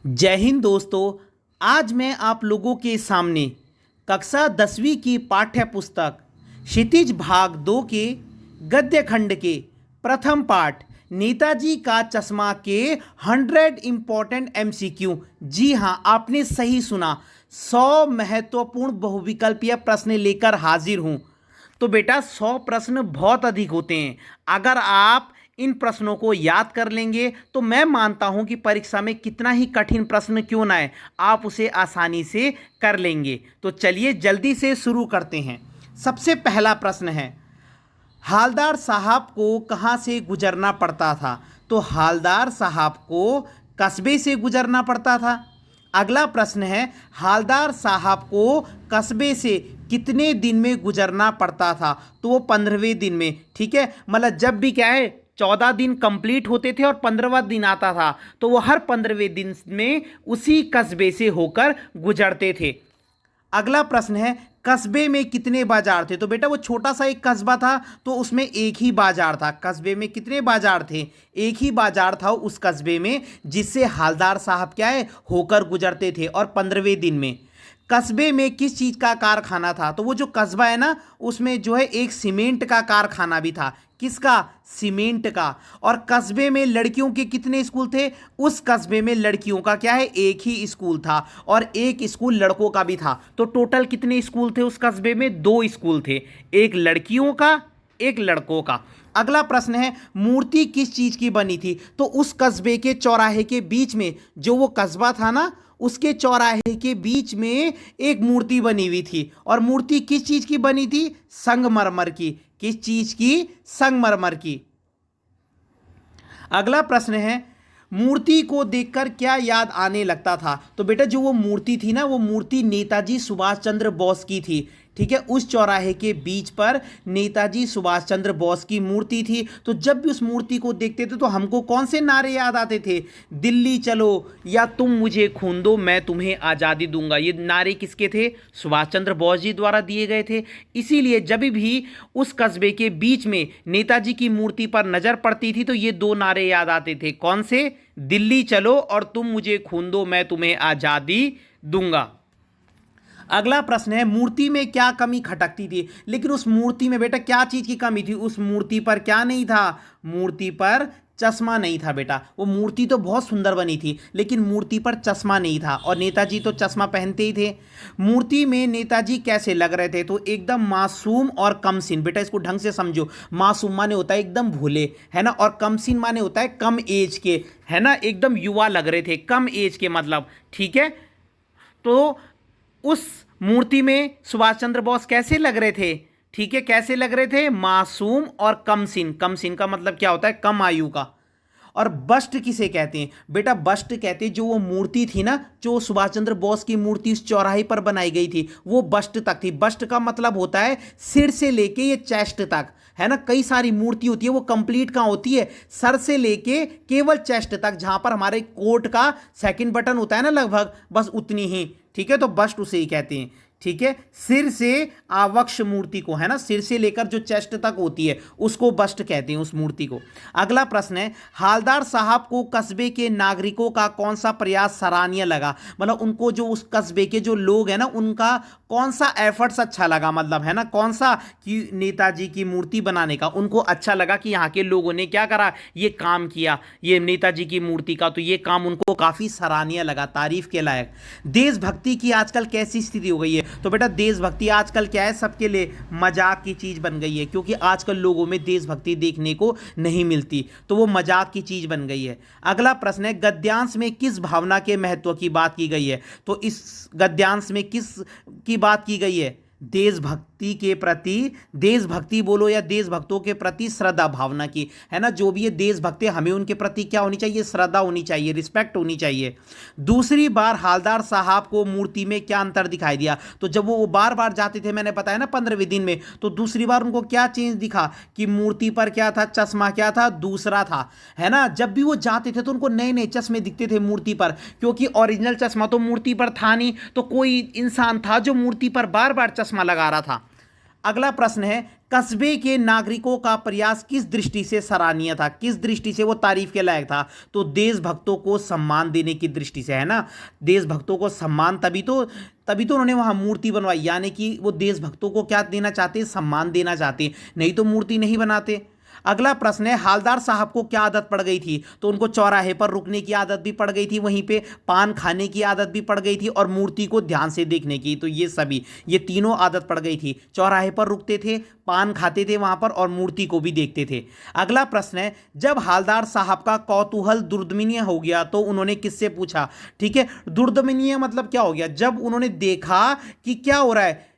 जय हिंद दोस्तों। आज मैं आप लोगों के सामने कक्षा 10वीं की पाठ्य पुस्तक क्षितिज भाग 2 के गद्य खंड के प्रथम पाठ नेताजी का चश्मा के 100 इम्पॉर्टेंट एमसीक्यू, जी हाँ आपने सही सुना, 100 महत्वपूर्ण बहुविकल्पीय प्रश्न लेकर हाजिर हूँ। तो बेटा 100 प्रश्न बहुत अधिक होते हैं। अगर आप इन प्रश्नों को याद कर लेंगे तो मैं मानता हूं कि परीक्षा में कितना ही कठिन प्रश्न क्यों ना आए, आप उसे आसानी से कर लेंगे। तो चलिए जल्दी से शुरू करते हैं। सबसे पहला प्रश्न है, हालदार साहब को कहां से गुजरना पड़ता था? तो हालदार साहब को कस्बे से गुजरना पड़ता था। अगला प्रश्न है, हालदार साहब को कस्बे से कितने दिन में गुजरना पड़ता था? तो वो 15वें दिन में। ठीक है, मतलब जब भी क्या है 14 दिन कंप्लीट होते थे और 15वां दिन आता था तो वो हर 15वें दिन में उसी कस्बे से होकर गुजरते थे। अगला प्रश्न है, कस्बे में कितने बाजार थे? तो बेटा वो छोटा सा एक कस्बा था तो उसमें एक ही बाजार था। कस्बे में कितने बाजार थे? एक ही बाजार था उस कस्बे में जिससे हालदार साहब क्या है होकर गुजरते थे। और 15वें दिन में कस्बे में किस चीज़ का कारखाना था? तो वो जो कस्बा है ना उसमें जो है एक सीमेंट का कारखाना भी था। किसका? सीमेंट का। और कस्बे में लड़कियों के कितने स्कूल थे? उस कस्बे में लड़कियों का क्या है एक ही स्कूल था और एक स्कूल लड़कों का भी था। तो टोटल कितने स्कूल थे उस कस्बे में? 2 स्कूल थे, एक लड़कियों का एक लड़कों का। अगला प्रश्न है, मूर्ति किस चीज की बनी थी? तो उस कस्बे के चौराहे के बीच में, जो वो कस्बा था ना उसके चौराहे के बीच में एक मूर्ति बनी हुई थी। और मूर्ति किस चीज की बनी थी? संगमरमर की। किस चीज की? संगमरमर की। अगला प्रश्न है, मूर्ति को देखकर क्या याद आने लगता था? तो बेटा जो वो मूर्ति थी ना वो मूर्ति नेताजी सुभाष चंद्र बोस की थी। ठीक है, उस चौराहे के बीच पर नेताजी सुभाष चंद्र बोस की मूर्ति थी। तो जब भी उस मूर्ति को देखते थे तो हमको कौन से नारे याद आते थे? दिल्ली चलो या तुम मुझे खून दो मैं तुम्हें आज़ादी दूंगा। ये नारे किसके थे? सुभाष चंद्र बोस जी द्वारा दिए गए थे। इसीलिए जब भी उस कस्बे के बीच में नेताजी की मूर्ति पर नजर पड़ती थी तो ये 2 नारे याद आते थे। कौन से? दिल्ली चलो और तुम मुझे खून दो मैं तुम्हें आज़ादी दूंगा। अगला प्रश्न है, मूर्ति में क्या कमी खटकती थी? लेकिन उस मूर्ति में बेटा क्या चीज की कमी थी? उस मूर्ति पर क्या नहीं था? मूर्ति पर चश्मा नहीं था बेटा। वो मूर्ति तो बहुत सुंदर बनी थी लेकिन मूर्ति पर चश्मा नहीं था और नेताजी तो चश्मा पहनते ही थे। मूर्ति में नेताजी कैसे लग रहे थे? तो एकदम मासूम और कमसीन। बेटा इसको ढंग से समझो, मासूम माने होता है एकदम भोले, है ना, और कमसीन माने होता है कम एज के, है ना, एकदम युवा लग रहे थे, कम एज के मतलब। ठीक है, तो उस मूर्ति में सुभाष चंद्र बोस कैसे लग रहे थे? ठीक है, कैसे लग रहे थे? मासूम और कमसीन। कमसीन का मतलब क्या होता है? कम आयु का। और बस्ट किसे कहते हैं? बेटा बस्ट कहते हैं जो वो मूर्ति थी ना, जो सुभाष चंद्र बोस की मूर्ति उस चौराहे पर बनाई गई थी वो बस्ट तक थी। बस्ट का मतलब होता है सिर से लेके ये चेस्ट तक, है ना। कई सारी मूर्ति होती है वो कंप्लीट कहाँ होती है? सर से लेके केवल चेस्ट तक, जहां पर हमारे कोट का सेकंड बटन होता है ना लगभग, बस उतनी ही। ठीक है, तो बस्ट उसे ही कहते हैं। ठीक है, सिर से आवक्ष मूर्ति को, है ना, सिर से लेकर जो चेस्ट तक होती है उसको बस्ट कहते हैं उस मूर्ति को। अगला प्रश्न है, हालदार साहब को कस्बे के नागरिकों का कौन सा प्रयास सराहनीय लगा? मतलब उनको जो उस कस्बे के जो लोग हैं ना उनका कौन सा एफर्ट्स अच्छा लगा, मतलब है ना कौन सा कि नेताजी की मूर्ति बनाने का उनको अच्छा लगा कि यहाँ के लोगों ने क्या करा, ये काम किया, ये नेताजी की मूर्ति का, तो ये काम उनको काफी सराहनीय लगा, तारीफ के लायक। देशभक्ति की आजकल कैसी स्थिति हो गई है? तो बेटा देशभक्ति आजकल क्या है, सबके लिए मजाक की चीज बन गई है, क्योंकि आजकल लोगों में देशभक्ति देखने को नहीं मिलती, तो वो मजाक की चीज बन गई है। अगला प्रश्न है, गद्यांश में किस भावना के महत्व की बात की गई है? तो इस गद्यांश में किस की बात की गई है? देशभक्ति के प्रति, देशभक्ति बोलो या देशभक्तों के प्रति श्रद्धा भावना की, है ना। जो भी ये देशभक्त है हमें उनके प्रति क्या होनी चाहिए? श्रद्धा होनी चाहिए, रिस्पेक्ट होनी चाहिए। दूसरी बार हालदार साहब को मूर्ति में क्या अंतर दिखाई दिया? तो जब वो बार बार जाते थे, मैंने बताया ना 15वें दिन में, तो दूसरी बार उनको क्या चेंज दिखा कि मूर्ति पर क्या था? चश्मा क्या था? दूसरा था, है ना। जब भी वो जाते थे तो उनको नए नए चश्मे दिखते थे मूर्ति पर, क्योंकि ओरिजिनल चश्मा तो मूर्ति पर था नहीं, तो कोई इंसान था जो मूर्ति पर बार बार चश्मा लगा रहा था। अगला प्रश्न है, कस्बे के नागरिकों का प्रयास किस दृष्टि से सराहनीय था, किस दृष्टि से वो तारीफ के लायक था? तो देशभक्तों को सम्मान देने की दृष्टि से, है ना। देशभक्तों को सम्मान, तभी तो उन्होंने वहां मूर्ति बनवाई, यानी कि वो देशभक्तों को क्या देना चाहते हैं? सम्मान देना चाहते हैं, नहीं तो मूर्ति नहीं बनाते। अगला प्रश्न है, हालदार साहब को क्या आदत पड़ गई थी? तो उनको चौराहे पर रुकने की आदत भी पड़ गई थी, वहीं पे पान खाने की आदत भी पड़ गई थी, और मूर्ति को ध्यान से देखने की। तो ये तीनों आदत पड़ गई थी। चौराहे पर रुकते थे, पान खाते थे वहां पर, और मूर्ति को भी देखते थे। अगला प्रश्न है, जब हालदार साहब का कौतूहल दुर्दमनीय हो गया तो उन्होंने किससे पूछा? ठीक है, दुर्दमनीय मतलब क्या हो गया? जब उन्होंने देखा कि क्या हो रहा है,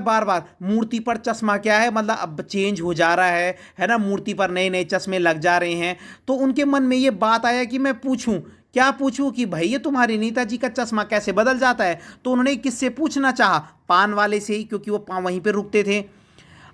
बार बार मूर्ति पर चश्मा क्या है, मतलब अब चेंज हो जा रहा है ना, मूर्ति पर नए नए चश्मे लग जा रहे हैं, तो उनके मन में ये बात आया कि मैं पूछूं, क्या पूछूं कि भाई ये तुम्हारे नेताजी का चश्मा कैसे बदल जाता है? तो उन्होंने किससे पूछना चाहा? पान वाले से ही, क्योंकि वो वहीं पे रुकते थे।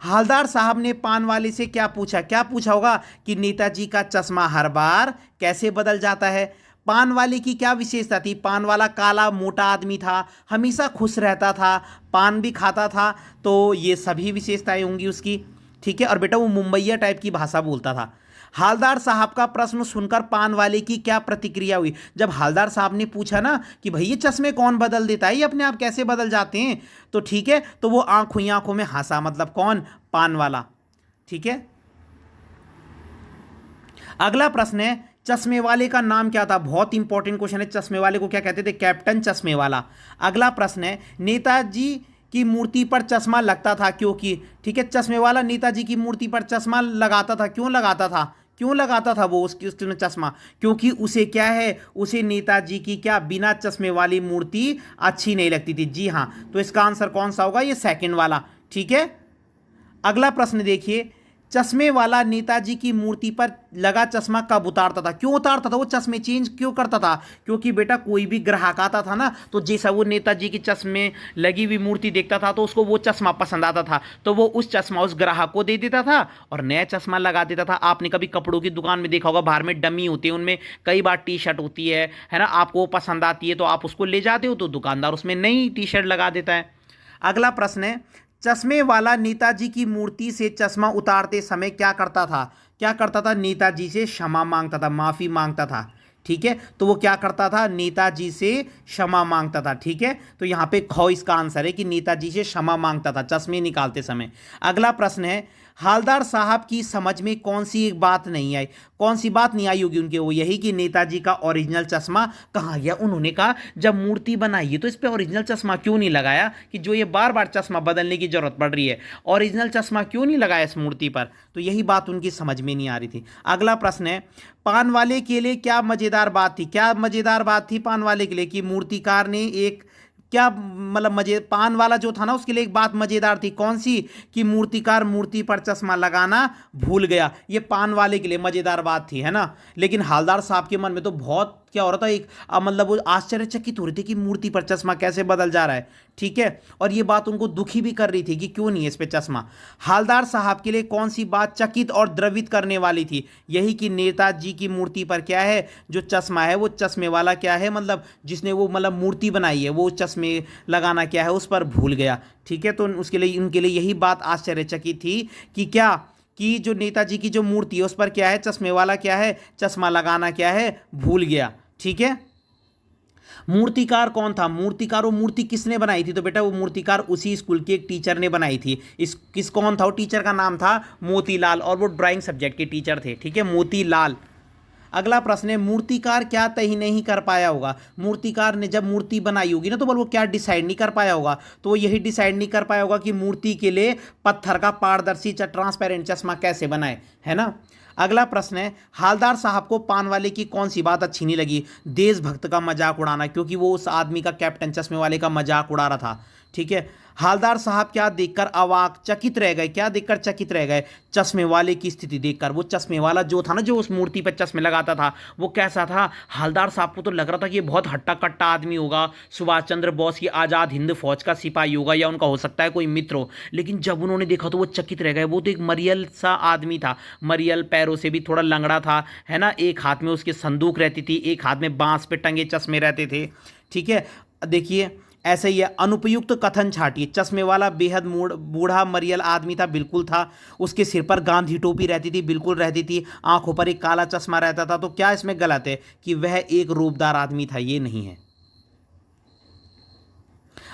हालदार साहब ने पान वाले से क्या पूछा होगा कि नेताजी का चश्मा हर बार कैसे बदल जाता है? पान वाले की क्या विशेषता थी? पान वाला काला मोटा आदमी था, हमेशा खुश रहता था, पान भी खाता था, तो ये सभी विशेषताएं होंगी उसकी। ठीक है, और बेटा वो मुंबईया टाइप की भाषा बोलता था। हालदार साहब का प्रश्न सुनकर पान वाले की क्या प्रतिक्रिया हुई? जब हालदार साहब ने पूछा ना कि भाई ये चश्मे कौन बदल देता है, ये अपने आप कैसे बदल जाते हैं, तो ठीक है, तो वो आंखों ही आंखों में हंसा, मतलब कौन? पान वाला। ठीक है, अगला प्रश्न है, चश्मे वाले का नाम क्या था? बहुत इंपॉर्टेंट क्वेश्चन है। चश्मे वाले को क्या कहते थे? कैप्टन चश्मे वाला। अगला प्रश्न है, नेताजी की मूर्ति पर चश्मा लगता था क्योंकि, ठीक है, चश्मे वाला नेताजी की मूर्ति पर चश्मा लगाता था, क्यों लगाता था वो उसने चश्मा? क्योंकि उसे क्या है, उसे नेताजी की क्या बिना चश्मे वाली मूर्ति अच्छी नहीं लगती थी। जी हाँ, तो इसका आंसर कौन सा होगा? ये सेकंड वाला। ठीक है, अगला प्रश्न देखिए, चश्मे वाला नेताजी की मूर्ति पर लगा चश्मा कब उतारता था? क्यों उतारता था? वो चश्मे चेंज क्यों करता था? क्योंकि बेटा कोई भी ग्राहक आता था ना, तो जैसा वो नेताजी की चश्मे लगी हुई मूर्ति देखता था तो उसको वो चश्मा पसंद आता था, तो वो उस चश्मा उस ग्राहक को दे देता था और नया चश्मा लगा देता था। आपने कभी कपड़ों की दुकान में देखा होगा, बाहर में डमी होती है, उनमें कई बार टी शर्ट होती है ना, आपको वो पसंद आती है तो आप उसको ले जाते हो, तो दुकानदार उसमें नई टी शर्ट लगा देता है। अगला प्रश्न है, चश्मे वाला नेताजी की मूर्ति से चश्मा उतारते समय क्या करता था? नेताजी से क्षमा मांगता था, माफी मांगता था। ठीक है, तो वो क्या करता था? नेताजी से क्षमा मांगता था। ठीक है, तो यहां पे खौ इसका आंसर है कि नेताजी से क्षमा मांगता था चश्मे निकालते समय। अगला प्रश्न है, हालदार साहब की समझ में कौन सी एक बात नहीं आई? कौन सी बात नहीं आई होगी उनके? वो यही कि नेताजी का ओरिजिनल चश्मा कहाँ गया? उन्होंने कहा जब मूर्ति बनाई है तो इस पे ओरिजिनल चश्मा क्यों नहीं लगाया, कि जो ये बार बार चश्मा बदलने की जरूरत पड़ रही है, ओरिजिनल चश्मा क्यों नहीं लगाया इस मूर्ति पर? तो यही बात उनकी समझ में नहीं आ रही थी। अगला प्रश्न है, पान वाले के लिए क्या मजेदार बात थी? क्या मजेदार बात थी पान वाले के लिए? कि मूर्तिकार ने एक क्या मतलब मजे, पान वाला जो था ना उसके लिए एक बात मजेदार थी, कौन सी? कि मूर्तिकार मूर्ति पर चश्मा लगाना भूल गया। ये पान वाले के लिए मजेदार बात थी, है ना। लेकिन हालदार साहब के मन में तो बहुत क्या हो रहा था, एक मतलब वो आश्चर्यचकित हो रही थी कि मूर्ति पर चश्मा कैसे बदल जा रहा है। ठीक है, और ये बात उनको दुखी भी कर रही थी कि क्यों नहीं है इस पे चश्मा। हालदार साहब के लिए कौन सी बात चकित और द्रवित करने वाली थी? यही कि नेताजी की मूर्ति पर क्या है, जो चश्मा है वो चश्मे वाला क्या है, मतलब जिसने वो मतलब मूर्ति बनाई है वो चश्मे लगाना क्या है उस पर भूल गया। ठीक है, तो उसके लिए उनके लिए यही बात आश्चर्यचकित थी कि क्या, कि जो नेताजी की जो मूर्ति है उस पर क्या है, चश्मे वाला क्या है, चश्मा लगाना क्या है, भूल गया। ठीक है, मूर्तिकार कौन था? मूर्तिकार, वो मूर्ति किसने बनाई थी? तो बेटा वो मूर्तिकार उसी स्कूल के एक टीचर ने बनाई थी। कौन था वो टीचर? का नाम था मोतीलाल, और वो ड्राइंग सब्जेक्ट के टीचर थे। ठीक है, मोतीलाल। अगला प्रश्न है, मूर्तिकार क्या तय नहीं कर पाया होगा? मूर्तिकार ने जब मूर्ति बनाई होगी ना तो बोल वो क्या डिसाइड नहीं कर पाया होगा? तो वो यही डिसाइड नहीं कर पाया होगा कि मूर्ति के लिए पत्थर का पारदर्शी ट्रांसपेरेंट चश्मा कैसे बनाए, है ना। अगला प्रश्न है, हालदार साहब को पान वाले की कौन सी बात अच्छी नहीं लगी? देशभक्त का मजाक उड़ाना, क्योंकि वो उस आदमी का, कैप्टन चश्मे वाले का मजाक उड़ा रहा था। ठीक है, हालदार साहब क्या देखकर अवाक चकित रह गए? क्या देखकर चकित रह गए? चश्मे वाले की स्थिति देखकर। वो चश्मे वाला जो था ना, जो उस मूर्ति पर चश्मे लगाता था, वो कैसा था? हालदार साहब को तो लग रहा था कि ये बहुत हट्टा कट्टा आदमी होगा, सुभाष चंद्र बोस की आज़ाद हिंद फौज का सिपाही होगा, या उनका हो सकता है कोई मित्र हो। लेकिन जब उन्होंने देखा तो वो चकित रह गए। वो तो एक मरियल सा आदमी था, मरियल, पैरों से भी थोड़ा लंगड़ा था, है ना। एक हाथ में उसके संदूक रहती थी, एक हाथ में बांस पे टंगे चश्मे रहते थे। ठीक है, देखिए ऐसे ही है, अनुपयुक्त कथन छाटिए। चश्मे वाला बेहद बूढ़ा मरियल आदमी था, बिल्कुल था। उसके सिर पर गांधी टोपी रहती थी, बिल्कुल रहती थी। आंखों पर एक काला चश्मा रहता था। तो क्या इसमें गलत है कि वह एक रूपदार आदमी था? ये नहीं है।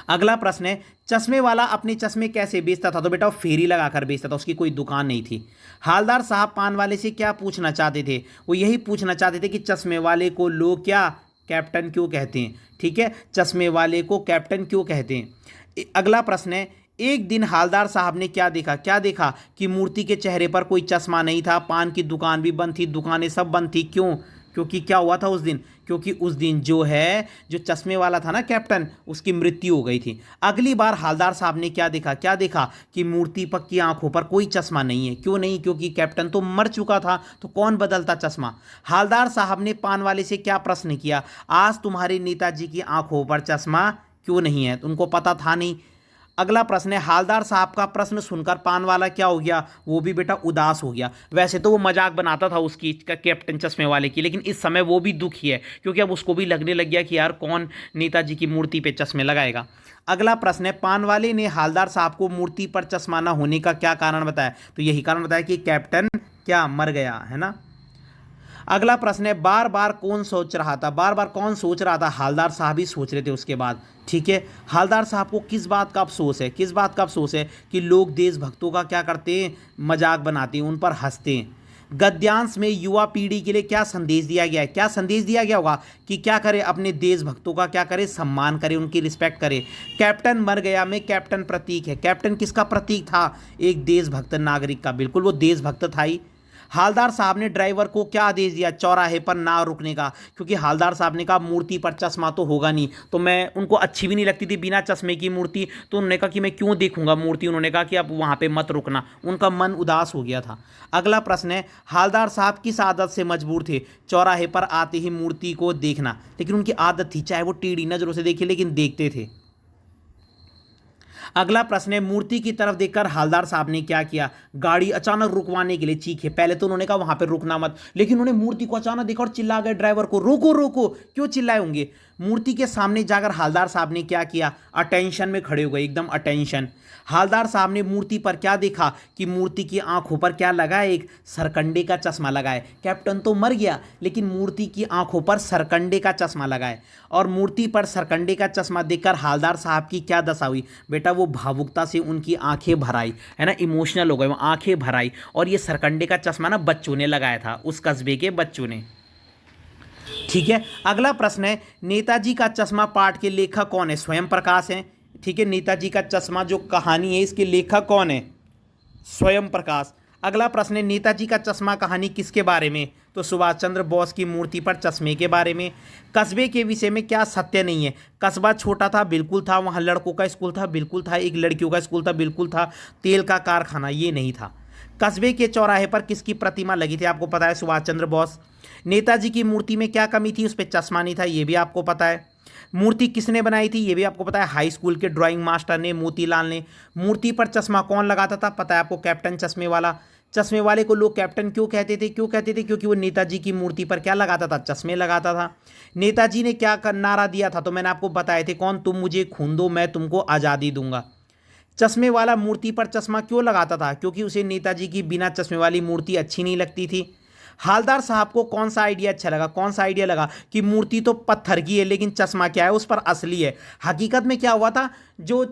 अगला प्रश्न है, चश्मे वाला अपने चश्मे कैसे बेचता था? तो बेटा वो फेरी लगाकर बेचता था, उसकी कोई दुकान नहीं थी। हालदार साहब पान वाले से क्या पूछना चाहते थे? वो यही पूछना चाहते थे कि चश्मे वाले को लोग क्या कैप्टन क्यों कहते हैं। ठीक है, चश्मे वाले को कैप्टन क्यों कहते हैं। अगला प्रश्न है, एक दिन हालदार साहब ने क्या देखा? क्या देखा कि मूर्ति के चेहरे पर कोई चश्मा नहीं था, पान की दुकान भी बंद थी, दुकानें सब बंद थी। क्यों? क्योंकि क्या हुआ था उस दिन? क्योंकि उस दिन जो चश्मे वाला था ना कैप्टन, उसकी मृत्यु हो गई थी। अगली बार हालदार साहब ने क्या देखा? क्या देखा कि मूर्ति पर की आंखों पर कोई चश्मा नहीं है। क्यों नहीं? क्योंकि कैप्टन तो मर चुका था, तो कौन बदलता चश्मा। हालदार साहब ने पान वाले से क्या प्रश्न किया? आज तुम्हारे नेताजी की आंखों पर चश्मा क्यों नहीं है? तो उनको पता था नहीं। अगला प्रश्न है, हालदार साहब का प्रश्न सुनकर पान वाला क्या हो गया? वो भी बेटा उदास हो गया। वैसे तो वो मजाक बनाता था उसकी कैप्टन चश्मे वाले की, लेकिन इस समय वो भी दुखी है, क्योंकि अब उसको भी लगने लग गया कि यार कौन नेताजी की मूर्ति पे चश्मे लगाएगा। अगला प्रश्न है, पान वाले ने हालदार साहब को मूर्ति पर चश्मा न होने का क्या कारण बताया? तो यही कारण बताया कि कैप्टन क्या मर गया, है ना। अगला प्रश्न है, बार बार कौन सोच रहा था? बार बार कौन सोच रहा था? हालदार साहब ही सोच रहे थे उसके बाद। ठीक है, हालदार साहब को किस बात का अफसोस है? किस बात का अफसोस है? कि लोग देशभक्तों का क्या करते हैं? मजाक बनाते हैं, उन पर हंसते हैं। गद्यांश में युवा पीढ़ी के लिए क्या संदेश दिया गया है? क्या संदेश दिया गया होगा कि क्या करे? अपने देशभक्तों का क्या करे? सम्मान करे, उनकी रिस्पेक्ट करे। कैप्टन मर गया में कैप्टन प्रतीक है। कैप्टन किसका प्रतीक था? एक देशभक्त नागरिक का। बिल्कुल वो देशभक्त था ही। हालदार साहब ने ड्राइवर को क्या आदेश दिया चौराहे पर ना रुकने का? क्योंकि हालदार साहब ने कहा मूर्ति पर चश्मा तो होगा नहीं, तो मैं उनको अच्छी भी नहीं लगती थी बिना चश्मे की मूर्ति, तो उन्होंने कहा कि मैं क्यों देखूंगा मूर्ति। उन्होंने कहा कि अब वहां पे मत रुकना। उनका मन उदास हो गया था। अगला प्रश्न है, हालदार साहब किस आदत से मजबूर थे? चौराहे पर आते ही मूर्ति को देखना। लेकिन उनकी आदत थी, चाहे वो टेढ़ी नजरों से देखे, लेकिन देखते थे। अगला प्रश्न है, मूर्ति की तरफ देखकर हालदार साहब ने क्या किया? गाड़ी अचानक रुकवाने के लिए चीखे। पहले तो उन्होंने कहा वहां पर रुकना मत, लेकिन उन्होंने मूर्ति को अचानक देखा और चिल्ला गए ड्राइवर को, रोको रोको। क्यों चिल्लाए होंगे? मूर्ति के सामने जाकर हालदार साहब ने क्या किया? अटेंशन में खड़े हो गए, एकदम अटेंशन। हालदार साहब ने मूर्ति पर क्या देखा? कि मूर्ति की आंखों पर क्या लगा है? एक सरकंडे का चश्मा लगा है। कैप्टन तो मर गया, लेकिन मूर्ति की आंखों पर सरकंडे का चश्मा लगा है। और मूर्ति पर सरकंडे का चश्मा देखकर हालदार साहब की क्या दशा हुई? बेटा वो भावुकता से उनकी आंखें भर आई, है ना, इमोशनल हो गए, वो आंखें भर आई। और ये सरकंडे का चश्मा ना बच्चों ने लगाया था, उस कस्बे के बच्चों ने। ठीक है, अगला प्रश्न है, नेताजी का चश्मा पाठ के लेखक कौन है? स्वयं प्रकाश है। ठीक है, नेताजी का चश्मा जो कहानी है इसके लेखक कौन है? स्वयं प्रकाश। अगला प्रश्न है, नेताजी का चश्मा कहानी किसके बारे में? तो सुभाष चंद्र बोस की मूर्ति पर चश्मे के बारे में। कस्बे के विषय में क्या सत्य नहीं है? कस्बा छोटा था, बिल्कुल था। वहाँ लड़कों का स्कूल था, बिल्कुल था। एक लड़कियों का स्कूल था, बिल्कुल था। तेल का कारखाना, ये नहीं था। कस्बे के चौराहे पर किसकी प्रतिमा लगी थी? आपको पता है, सुभाष चंद्र बोस। नेताजी की मूर्ति में क्या कमी थी? उस पर चश्मा नहीं था, ये भी आपको पता है। मूर्ति किसने बनाई थी? ये भी आपको पता है, हाई स्कूल के ड्राइंग मास्टर ने, मोतीलाल ने। मूर्ति पर चश्मा कौन लगाता था? पता है आपको, कैप्टन चश्मे वाला। चश्मे वाले को लोग कैप्टन क्यों कहते थे? क्यों कहते थे? क्योंकि वो नेताजी की मूर्ति पर क्या लगाता था? चश्मे लगाता था। नेताजी ने क्या नारा दिया था? तो मैंने आपको बताए थे, कौन? तुम मुझे खून दो, मैं तुमको आज़ादी दूंगा। चश्मे वाला मूर्ति पर चश्मा क्यों लगाता था? क्योंकि उसे नेताजी की बिना चश्मे वाली मूर्ति अच्छी नहीं लगती थी। हालदार साहब को कौन सा आइडिया अच्छा लगा? कौन सा आइडिया लगा कि मूर्ति तो पत्थर की है, लेकिन चश्मा क्या है? उस पर असली है। हकीकत में क्या हुआ था, जो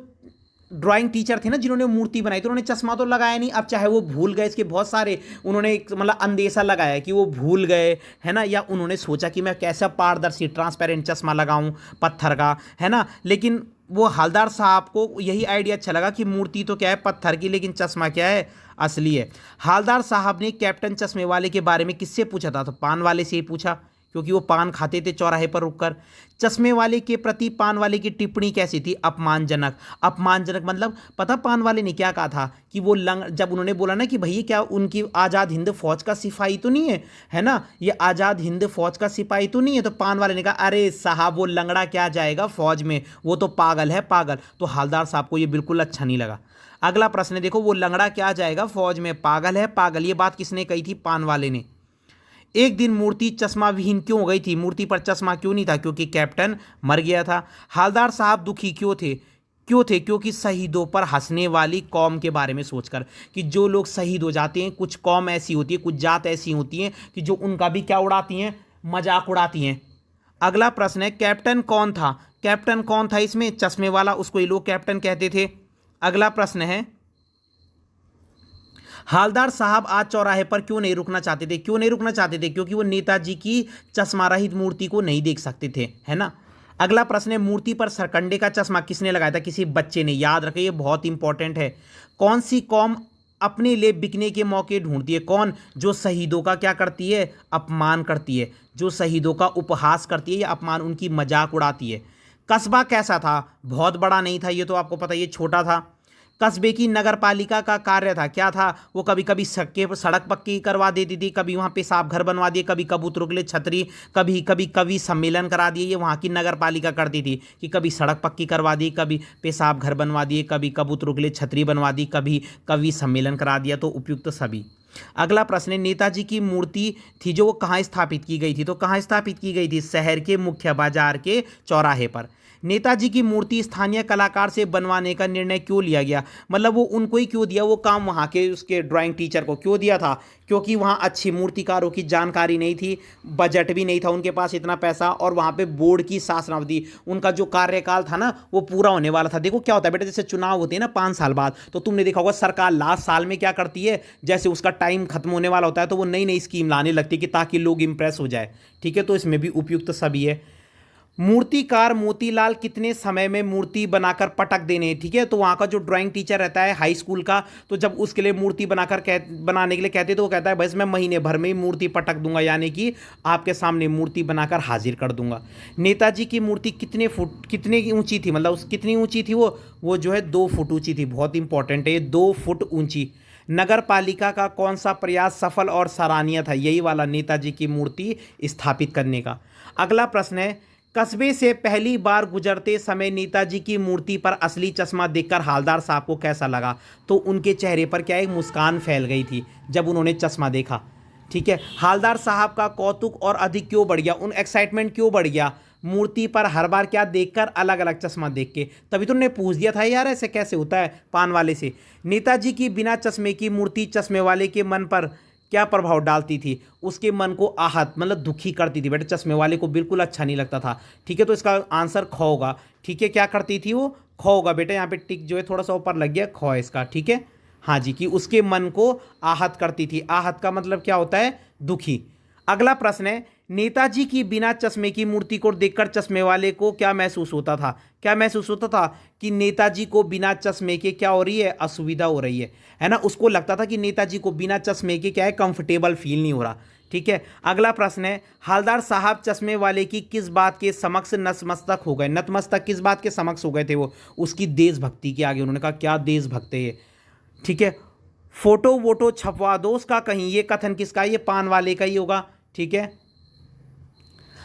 ड्राइंग टीचर थे ना जिन्होंने मूर्ति बनाई, तो उन्होंने चश्मा तो लगाया नहीं। अब चाहे वो भूल गए, इसके बहुत सारे उन्होंने मतलब अंदेशा लगाया कि वो भूल गए, है ना, या उन्होंने सोचा कि मैं कैसा पारदर्शी ट्रांसपेरेंट चश्मा लगाऊं पत्थर का, है ना। लेकिन वो हालदार साहब को यही आइडिया अच्छा लगा कि मूर्ति तो क्या है, पत्थर की, लेकिन चश्मा क्या है, असली है। हालदार साहब ने कैप्टन चश्मे वाले के बारे में किससे पूछा था? तो पान वाले से ही पूछा, क्योंकि वो पान खाते थे चौराहे पर रुककर। चश्मे वाले के प्रति पान वाले की टिप्पणी कैसी थी? अपमानजनक। अपमानजनक मतलब पता पान वाले ने क्या कहा था? कि वो जब उन्होंने बोला ना कि भैया क्या उनकी आज़ाद हिंद फौज का सिपाही तो नहीं है ना, ये आज़ाद हिंद फौज का सिपाही तो नहीं है, तो पान वाले ने कहा अरे साहब वो लंगड़ा क्या जाएगा फौज में, वो तो पागल है पागल। तो हालदार साहब को ये बिल्कुल अच्छा नहीं लगा। अगला प्रश्न देखो, वो लंगड़ा क्या जाएगा फौज में, पागल है पागल, ये बात किसने कही थी? पान वाले ने। एक दिन मूर्ति चश्मा विहीन क्यों हो गई थी? मूर्ति पर चश्मा क्यों नहीं था? क्योंकि कैप्टन मर गया था। हालदार साहब दुखी क्यों थे? क्योंकि शहीदों पर हंसने वाली कौम के बारे में सोचकर, कि जो लोग शहीद हो जाते हैं, कुछ कौम ऐसी होती है, कुछ जात ऐसी होती हैं कि जो उनका भी क्या उड़ाती हैं, मजाक उड़ाती हैं। अगला प्रश्न है, कैप्टन कौन था? कैप्टन कौन था इसमें? चश्मे वाला, उसको ये लोग कैप्टन कहते थे। अगला प्रश्न है, हालदार साहब आज चौराहे पर क्यों नहीं रुकना चाहते थे? क्यों नहीं रुकना चाहते थे? क्योंकि वो नेताजी की चश्मा रहित मूर्ति को नहीं देख सकते थे, है ना। अगला प्रश्न है, मूर्ति पर सरकंडे का चश्मा किसने लगाया था? किसी बच्चे ने। याद रखिए, ये बहुत इंपॉर्टेंट है। कौन सी कौम अपने लिए बिकने के मौके ढूंढती है? कौन? जो शहीदों का क्या करती है? अपमान करती है। जो शहीदों का उपहास करती है या अपमान, उनकी मजाक उड़ाती है। कस्बा कैसा था? बहुत बड़ा नहीं था, ये तो आपको पता है, ये छोटा था। कस्बे की नगर पालिका का कार्य था, क्या था? वो कभी कभी सड़क पक्की करवा देती थी, कभी वहाँ पेशाब घर बनवा दिए, कभी कबूतरों के लिए छतरी, कभी कभी कवि सम्मेलन करा दिए। ये वहाँ की नगर पालिका करती थी कि कभी सड़क पक्की करवा दी, कभी पेशाब घर बनवा दिए, कभी कबूतरों के लिए छतरी बनवा दी, कभी कवि सम्मेलन करा दिया। तो उपयुक्त सभी। अगला प्रश्न है, नेताजी की मूर्ति थी जो वो कहाँ स्थापित की गई थी? तो कहाँ स्थापित की गई थी? शहर के मुख्य बाजार के चौराहे पर। नेताजी की मूर्ति स्थानीय कलाकार से बनवाने का निर्णय क्यों लिया गया? मतलब वो उनको ही क्यों दिया वो काम, वहाँ के उसके ड्राइंग टीचर को क्यों दिया था? क्योंकि वहाँ अच्छी मूर्तिकारों की जानकारी नहीं थी, बजट भी नहीं था उनके पास इतना पैसा, और वहाँ पे बोर्ड की शासनावधि, उनका जो कार्यकाल था ना, वो पूरा होने वाला था। देखो क्या होता है बेटा, जैसे चुनाव होते हैं ना 5 साल बाद, तो तुमने देखा होगा सरकार लास्ट साल में क्या करती है, जैसे उसका टाइम खत्म होने वाला होता है तो वो नई नई स्कीम लाने लगती है कि ताकि लोग इंप्रेस हो जाए। ठीक है, तो इसमें भी उपयुक्त सभी है। मूर्तिकार मोतीलाल कितने समय में मूर्ति बनाकर पटक देने? ठीक है, तो वहाँ का जो ड्राइंग टीचर रहता है हाई स्कूल का, तो जब उसके लिए मूर्ति बनाने के लिए कहते तो वो कहता है बस मैं महीने भर में ही मूर्ति पटक दूंगा, यानी कि आपके सामने मूर्ति बनाकर हाजिर कर दूंगा। नेताजी की मूर्ति कितनी ऊंची थी? मतलब कितनी ऊंची थी वो जो है 2 फुट ऊंची थी। बहुत इंपॉर्टेंट है ये, 2 फुट ऊंची। नगर पालिका का कौन सा प्रयास सफल और सराहनीय था? यही वाला, नेताजी की मूर्ति स्थापित करने का। अगला प्रश्न है, कस्बे से पहली बार गुजरते समय नेताजी की मूर्ति पर असली चश्मा देखकर हालदार साहब को कैसा लगा? तो उनके चेहरे पर क्या एक मुस्कान फैल गई थी जब उन्होंने चश्मा देखा। ठीक है, हालदार साहब का कौतुक और अधिक क्यों बढ़ गया? उन एक्साइटमेंट क्यों बढ़ गया? मूर्ति पर हर बार क्या देखकर? अलग अलग चश्मा देख के। तभी तो उन्होंने पूछ दिया था यार ऐसे कैसे होता है पान वाले से। नेताजी की बिना चश्मे की मूर्ति चश्मे वाले के मन पर क्या प्रभाव डालती थी? उसके मन को आहत मतलब दुखी करती थी बेटा, चश्मे वाले को बिल्कुल अच्छा नहीं लगता था। ठीक है, तो इसका आंसर ख होगा। ठीक है, क्या करती थी वो? ख होगा बेटा, यहाँ पे टिक जो है थोड़ा सा ऊपर लग गया, ख है इसका। ठीक है, हाँ जी, कि उसके मन को आहत करती थी। आहत का मतलब क्या होता है? दुखी। अगला प्रश्न है, नेताजी की बिना चश्मे की मूर्ति को देखकर चश्मे वाले को क्या महसूस होता था? क्या महसूस होता था? कि नेताजी को बिना चश्मे के क्या हो रही है? असुविधा हो रही है ना। उसको लगता था कि नेताजी को बिना चश्मे के क्या है, कंफर्टेबल फील नहीं हो रहा। ठीक है, अगला प्रश्न है, हालदार साहब चश्मे वाले की किस बात के समक्ष नतमस्तक हो गए? नतमस्तक किस बात के समक्ष हो गए थे वो? उसकी देशभक्ति के आगे। उन्होंने कहा क्या देशभक्त है ये। ठीक है, फोटो वोटो छपवा दो उसका कहीं, ये कथन किसका? ये पान वाले का ही होगा। ठीक है,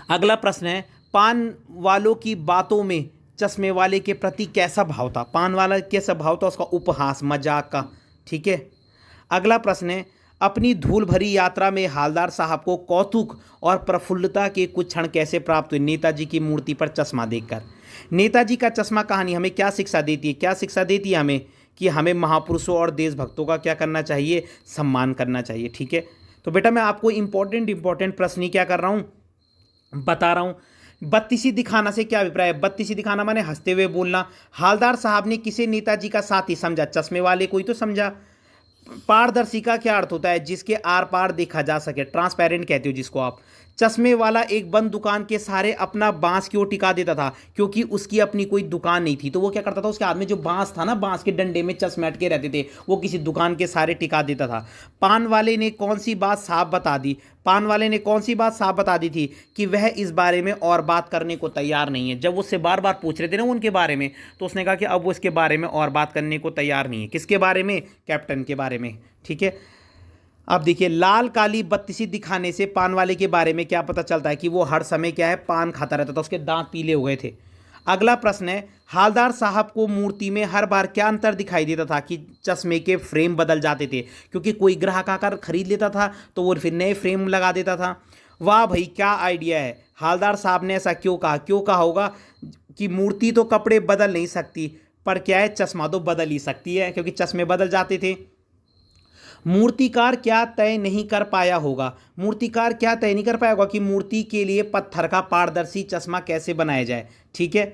अगला प्रश्न है, पान वालों की बातों में चश्मे वाले के प्रति कैसा भाव था? पान वाला कैसा भाव था? उसका उपहास, मजाक का। ठीक है, अगला प्रश्न है, अपनी धूल भरी यात्रा में हालदार साहब को कौतुक और प्रफुल्लता के कुछ क्षण कैसे प्राप्त हुए नेताजी की मूर्ति पर चश्मा देखकर? नेताजी का चश्मा कहानी हमें क्या शिक्षा देती है? क्या शिक्षा देती है हमें? कि हमें महापुरुषों और देशभक्तों का क्या करना चाहिए? सम्मान करना चाहिए। ठीक है, तो बेटा मैं आपको इंपॉर्टेंट प्रश्न ही क्या कर रहा हूँ, बता रहा हूँ। बत्तीसी दिखाना से क्या अभिप्राय है? बत्तीसी दिखाना माने हंसते हुए बोलना। हालदार साहब ने किसे नेताजी का साथी समझा? चश्मे वाले को ही तो समझा। पारदर्शी का क्या अर्थ होता है? जिसके आर पार देखा जा सके, ट्रांसपेरेंट कहते हो जिसको आप। चश्मे वाला एक बंद दुकान के सहारे अपना बांस क्यों टिका देता था? क्योंकि उसकी अपनी कोई दुकान नहीं थी, तो वो क्या करता था, उसके हाथ में जो बांस था ना, बांस के डंडे में चश्मे अटके रहते थे, वो किसी दुकान के सहारे टिका देता था। पान वाले ने कौन सी बात साफ बता दी? पान वाले ने कौन सी बात साफ बता दी थी? कि वह इस बारे में और बात करने को तैयार नहीं है। जब वो उससे बार बार पूछ रहे थे ना उनके बारे में, तो उसने कहा कि अब वो इसके बारे में और बात करने को तैयार नहीं है। किसके बारे में? कैप्टन के बारे में। ठीक है, अब देखिए, लाल काली बत्तीसी दिखाने से पान वाले के बारे में क्या पता चलता है? कि वो हर समय क्या है, पान खाता रहता था, उसके दांत पीले हो गए थे। अगला प्रश्न है, हालदार साहब को मूर्ति में हर बार क्या अंतर दिखाई देता था कि चश्मे के फ्रेम बदल जाते थे? क्योंकि कोई ग्राहक आकर खरीद लेता था तो वो फिर नए फ्रेम लगा देता था। वाह भाई, क्या आइडिया है। हालदार साहब ने ऐसा क्यों कहा? क्यों कहा होगा कि मूर्ति तो कपड़े बदल नहीं सकती, पर क्या है, चश्मा तो बदल ही सकती है, क्योंकि चश्मे बदल जाते थे। मूर्तिकार क्या तय नहीं कर पाया होगा? मूर्तिकार क्या तय नहीं कर पाया होगा कि मूर्ति के लिए पत्थर का पारदर्शी चश्मा कैसे बनाया जाए। ठीक है।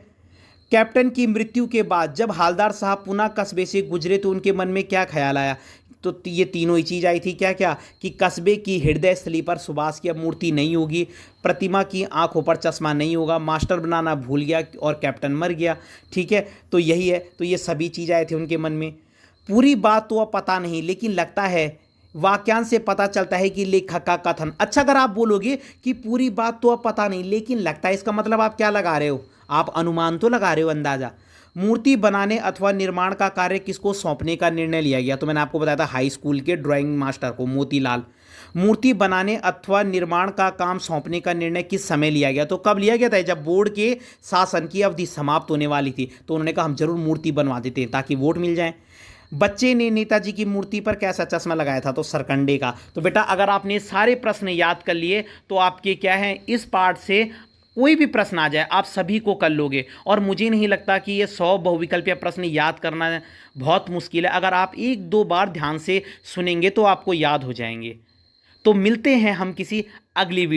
कैप्टन की मृत्यु के बाद जब हालदार साहब पुनः कस्बे से गुजरे तो उनके मन में क्या ख्याल आया? तो ये तीनों ही चीज़ आई थी। क्या क्या? कि कस्बे की हृदय स्थली पर सुभाष की अब मूर्ति नहीं होगी, प्रतिमा की आंखों पर चश्मा नहीं होगा, मास्टर बनाना भूल गया और कैप्टन मर गया। ठीक है, तो यही है। तो ये सभी चीज़ आए थे उनके मन में। पूरी बात तो अब पता नहीं, लेकिन लगता है वाक्यांश से पता चलता है कि लेखक का कथन। अच्छा, अगर आप बोलोगे कि पूरी बात तो अब पता नहीं लेकिन लगता है, इसका मतलब आप क्या लगा रहे हो? आप अनुमान तो लगा रहे हो, अंदाजा। मूर्ति बनाने अथवा निर्माण का कार्य किसको सौंपने का निर्णय लिया गया? तो मैंने आपको बताया था हाई स्कूल के ड्राइंग मास्टर को, मोतीलाल। मूर्ति बनाने अथवा निर्माण का काम सौंपने का निर्णय किस समय लिया गया? तो कब लिया गया था? जब बोर्ड के शासन की अवधि समाप्त होने वाली थी, तो उन्होंने कहा हम जरूर मूर्ति बनवा देते हैं ताकि वोट मिल जाए। बच्चे ने नेताजी की मूर्ति पर कैसा चश्मा लगाया था? तो सरकंडे का। तो बेटा, अगर आपने सारे प्रश्न याद कर लिए तो आपके क्या है, इस पार्ट से कोई भी प्रश्न आ जाए आप सभी को कर लोगे। और मुझे नहीं लगता कि ये 100 बहुविकल्पीय प्रश्न याद करना बहुत मुश्किल है। अगर आप एक दो बार ध्यान से सुनेंगे तो आपको याद हो जाएंगे। तो मिलते हैं हम किसी अगली वीडियो